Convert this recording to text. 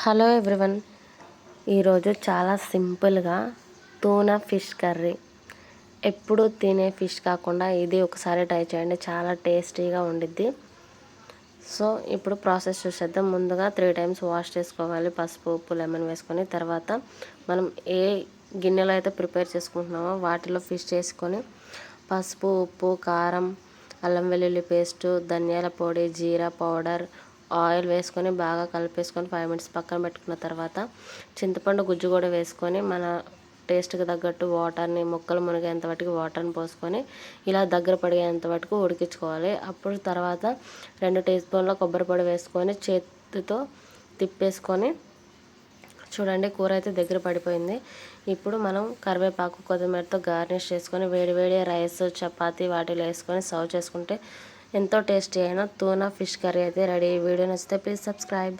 Hello everyone. ఈరోజు చాలా సింపుల్గా టూనా ఫిష్ కర్రీ. ఎప్పుడు తినే ఫిష్ కాకుండా ఇది ఒకసారి ట్రై చేయండి, చాలా టేస్టీగా ఉండిద్ది. సో ఇప్పుడు ప్రాసెస్ చూసేద్దాం. ముందుగా 3 times వాష్ చేసుకోవాలి, పసుపు ఉప్పు లెమన్ వేసుకొని. తర్వాత మనం ఏ గిన్నెలో అయితే ప్రిపేర్ చేసుకుంటున్నామో వాటిలో ఫిష్ చేసుకొని పసుపు ఉప్పు కారం అల్లం వెల్లుల్లి పేస్టు ధనియాల పొడి జీరా పౌడర్ ఆయిల్ వేసుకొని బాగా కలిపేసుకొని 5 minutes పక్కన పెట్టుకున్న తర్వాత చింతపండు గుజ్జు కూడా వేసుకొని మన టేస్ట్కి తగ్గట్టు వాటర్ని ముక్కలు మునిగేంత మటుకు వాటర్ని పోసుకొని ఇలా దగ్గర పడేంత మటుకు ఉడికించుకోవాలి. అప్పుడు తర్వాత 2 teaspoons కొబ్బరి పొడి వేసుకొని చేతితో తిప్పేసుకొని చూడండి, కూర అయితే దగ్గర పడిపోయింది. ఇప్పుడు మనం కరివేపాకు కొత్తిమీరతో గార్నిష్ చేసుకొని వేడి వేడి రైస్ చపాతీ వాటిలో వేసుకొని సర్వ్ చేసుకుంటే ఎంతో టేస్టీ అయిన టూనా ఫిష్ కర్రీ అయితే రెడీ. వీడియో నచ్చితే ప్లీజ్ సబ్స్క్రైబ్.